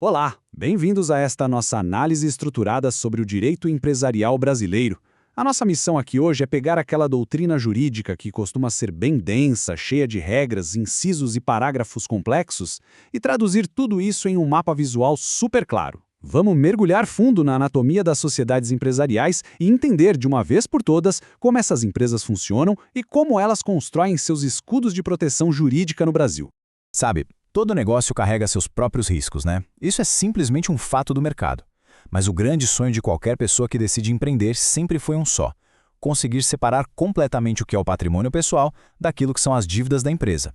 Olá, bem-vindos a esta nossa análise estruturada sobre o direito empresarial brasileiro. A nossa missão aqui hoje é pegar aquela doutrina jurídica que costuma ser bem densa, cheia de regras, incisos e parágrafos complexos, e traduzir tudo isso em um mapa visual super claro. Vamos mergulhar fundo na anatomia das sociedades empresariais e entender de uma vez por todas como essas empresas funcionam e como elas constroem seus escudos de proteção jurídica no Brasil. Sabe, todo negócio carrega seus próprios riscos, né? Isso é simplesmente um fato do mercado. Mas o grande sonho de qualquer pessoa que decide empreender sempre foi um só: conseguir separar completamente o que é o patrimônio pessoal daquilo que são as dívidas da empresa.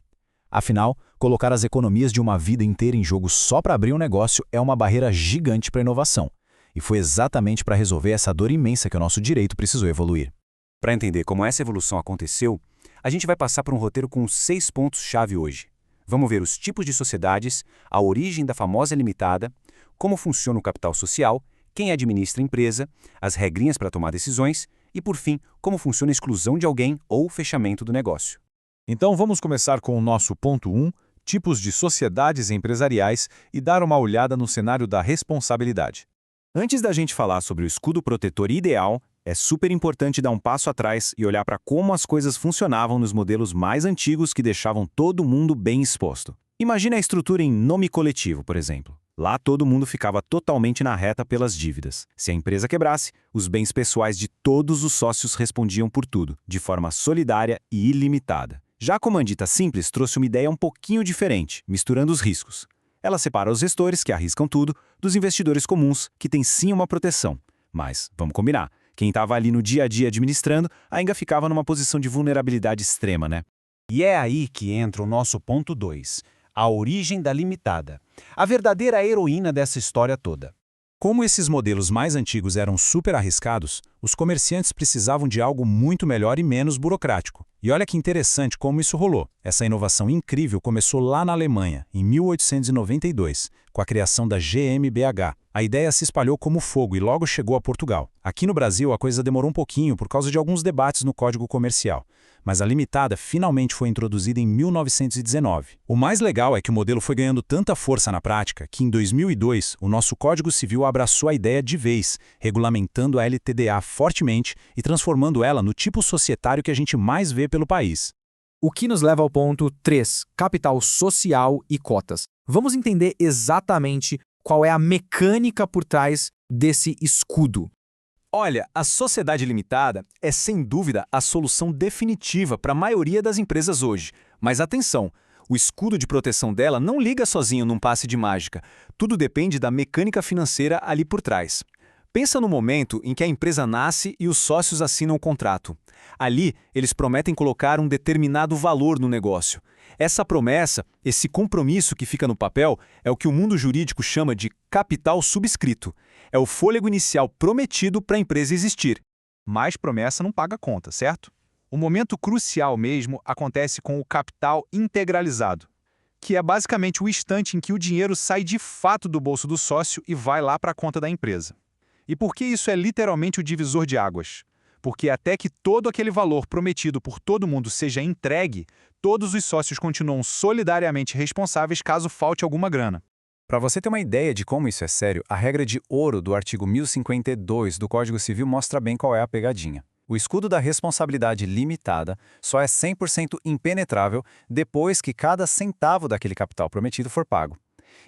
Afinal, colocar as economias de uma vida inteira em jogo só para abrir um negócio é uma barreira gigante para a inovação. E foi exatamente para resolver essa dor imensa que o nosso direito precisou evoluir. Para entender como essa evolução aconteceu, a gente vai passar por um roteiro com 6 pontos-chave hoje. Vamos ver os tipos de sociedades, a origem da famosa limitada, como funciona o capital social, quem administra a empresa, as regrinhas para tomar decisões e, por fim, como funciona a exclusão de alguém ou o fechamento do negócio. Então vamos começar com o nosso ponto 1, tipos de sociedades empresariais, e dar uma olhada no cenário da responsabilidade. Antes da gente falar sobre o escudo protetor ideal, é super importante dar um passo atrás e olhar para como as coisas funcionavam nos modelos mais antigos que deixavam todo mundo bem exposto. Imagine a estrutura em nome coletivo, por exemplo. Lá todo mundo ficava totalmente na reta pelas dívidas. Se a empresa quebrasse, os bens pessoais de todos os sócios respondiam por tudo, de forma solidária e ilimitada. Já a comandita simples trouxe uma ideia um pouquinho diferente, misturando os riscos. Ela separa os gestores, que arriscam tudo, dos investidores comuns, que têm sim uma proteção. Mas, vamos combinar, quem estava ali no dia a dia administrando ainda ficava numa posição de vulnerabilidade extrema, né? E é aí que entra o nosso ponto 2, a origem da limitada, a verdadeira heroína dessa história toda. Como esses modelos mais antigos eram super arriscados, os comerciantes precisavam de algo muito melhor e menos burocrático. E olha que interessante como isso rolou. Essa inovação incrível começou lá na Alemanha, em 1892, com a criação da GmbH. A ideia se espalhou como fogo e logo chegou a Portugal. Aqui no Brasil a coisa demorou um pouquinho por causa de alguns debates no Código Comercial, mas a limitada finalmente foi introduzida em 1919. O mais legal é que o modelo foi ganhando tanta força na prática que em 2002 o nosso Código Civil abraçou a ideia de vez, regulamentando a LTDA fortemente e transformando ela no tipo societário que a gente mais vê pelo país. O que nos leva ao ponto 3, capital social e cotas. Vamos entender exatamente qual é a mecânica por trás desse escudo. Olha, a sociedade limitada é sem dúvida a solução definitiva para a maioria das empresas hoje. Mas atenção, o escudo de proteção dela não liga sozinho num passe de mágica. Tudo depende da mecânica financeira ali por trás. Pensa no momento em que a empresa nasce e os sócios assinam o contrato. Ali, eles prometem colocar um determinado valor no negócio. Essa promessa, esse compromisso que fica no papel, é o que o mundo jurídico chama de capital subscrito. É o fôlego inicial prometido para a empresa existir. Mas promessa não paga conta, certo? O momento crucial mesmo acontece com o capital integralizado, que é basicamente o instante em que o dinheiro sai de fato do bolso do sócio e vai lá para a conta da empresa. E por que isso é literalmente o divisor de águas? Porque até que todo aquele valor prometido por todo mundo seja entregue, todos os sócios continuam solidariamente responsáveis caso falte alguma grana. Para você ter uma ideia de como isso é sério, a regra de ouro do artigo 1052 do Código Civil mostra bem qual é a pegadinha. O escudo da responsabilidade limitada só é 100% impenetrável depois que cada centavo daquele capital prometido for pago.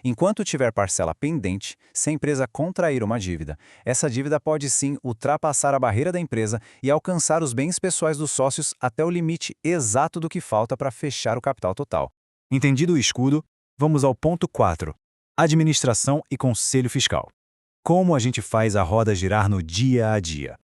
Enquanto tiver parcela pendente, se a empresa contrair uma dívida, essa dívida pode sim ultrapassar a barreira da empresa e alcançar os bens pessoais dos sócios até o limite exato do que falta para fechar o capital total. Entendido o escudo, vamos ao ponto 4. Administração e Conselho Fiscal. Como a gente faz a roda girar no dia a dia?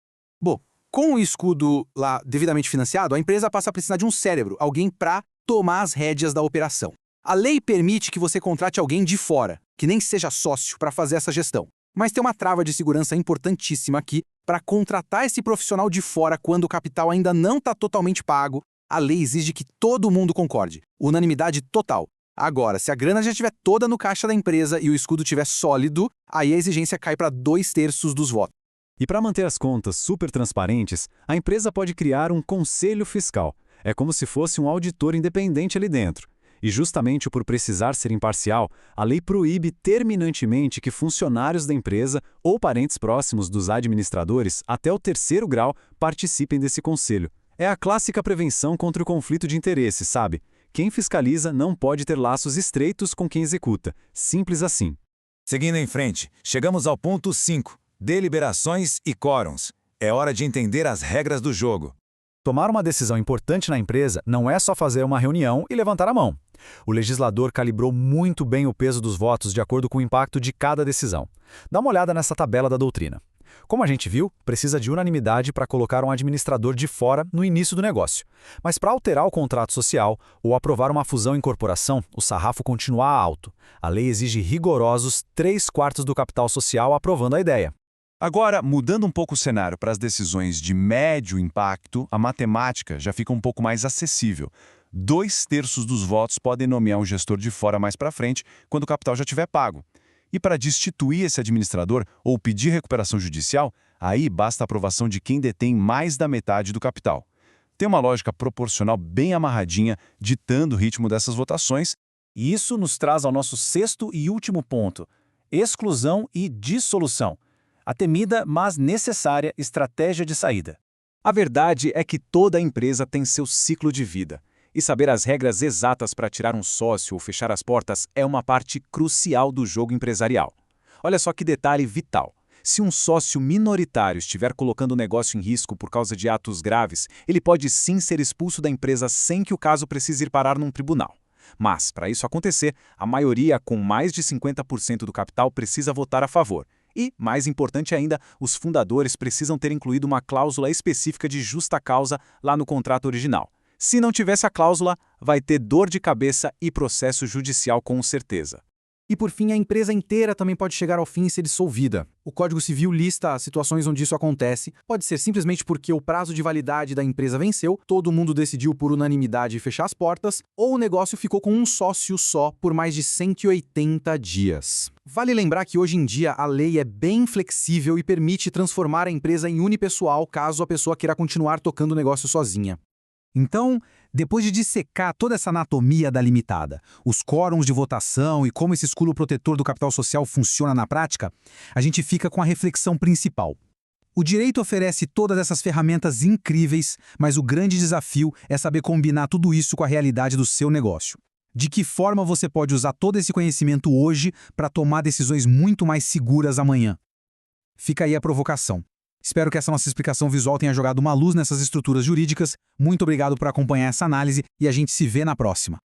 Bom, com o escudo lá devidamente financiado, a empresa passa a precisar de um cérebro, alguém para tomar as rédeas da operação. A lei permite que você contrate alguém de fora, que nem seja sócio, para fazer essa gestão. Mas tem uma trava de segurança importantíssima aqui para contratar esse profissional de fora quando o capital ainda não está totalmente pago. A lei exige que todo mundo concorde. Unanimidade total. Agora, se a grana já estiver toda no caixa da empresa e o escudo estiver sólido, aí a exigência cai para 2/3 dos votos. E para manter as contas super transparentes, a empresa pode criar um conselho fiscal. É como se fosse um auditor independente ali dentro. E justamente por precisar ser imparcial, a lei proíbe terminantemente que funcionários da empresa ou parentes próximos dos administradores, até o 3º grau, participem desse conselho. É a clássica prevenção contra o conflito de interesse, sabe? Quem fiscaliza não pode ter laços estreitos com quem executa. Simples assim. Seguindo em frente, chegamos ao ponto 5, deliberações e quórums. É hora de entender as regras do jogo. Tomar uma decisão importante na empresa não é só fazer uma reunião e levantar a mão. O legislador calibrou muito bem o peso dos votos de acordo com o impacto de cada decisão. Dá uma olhada nessa tabela da doutrina. Como a gente viu, precisa de unanimidade para colocar um administrador de fora no início do negócio. Mas para alterar o contrato social ou aprovar uma fusão em corporação, o sarrafo continua alto. A lei exige rigorosos 3/4 do capital social aprovando a ideia. Agora, mudando um pouco o cenário para as decisões de médio impacto, a matemática já fica um pouco mais acessível. 2/3 dos votos podem nomear um gestor de fora mais para frente, quando o capital já tiver pago. E para destituir esse administrador ou pedir recuperação judicial, aí basta a aprovação de quem detém mais da metade do capital. Tem uma lógica proporcional bem amarradinha, ditando o ritmo dessas votações. E isso nos traz ao nosso 6º e último ponto: exclusão e dissolução. A temida, mas necessária estratégia de saída. A verdade é que toda empresa tem seu ciclo de vida. E saber as regras exatas para tirar um sócio ou fechar as portas é uma parte crucial do jogo empresarial. Olha só que detalhe vital. Se um sócio minoritário estiver colocando o negócio em risco por causa de atos graves, ele pode sim ser expulso da empresa sem que o caso precise ir parar num tribunal. Mas, para isso acontecer, a maioria com mais de 50% do capital precisa votar a favor. E, mais importante ainda, os fundadores precisam ter incluído uma cláusula específica de justa causa lá no contrato original. Se não tivesse a cláusula, vai ter dor de cabeça e processo judicial com certeza. E por fim, a empresa inteira também pode chegar ao fim e ser dissolvida. O Código Civil lista as situações onde isso acontece. Pode ser simplesmente porque o prazo de validade da empresa venceu, todo mundo decidiu por unanimidade fechar as portas, ou o negócio ficou com um sócio só por mais de 180 dias. Vale lembrar que hoje em dia a lei é bem flexível e permite transformar a empresa em unipessoal caso a pessoa queira continuar tocando o negócio sozinha. Então, depois de dissecar toda essa anatomia da limitada, os quórums de votação e como esse escudo protetor do capital social funciona na prática, a gente fica com a reflexão principal. O direito oferece todas essas ferramentas incríveis, mas o grande desafio é saber combinar tudo isso com a realidade do seu negócio. De que forma você pode usar todo esse conhecimento hoje para tomar decisões muito mais seguras amanhã? Fica aí a provocação. Espero que essa nossa explicação visual tenha jogado uma luz nessas estruturas jurídicas. Muito obrigado por acompanhar essa análise e a gente se vê na próxima.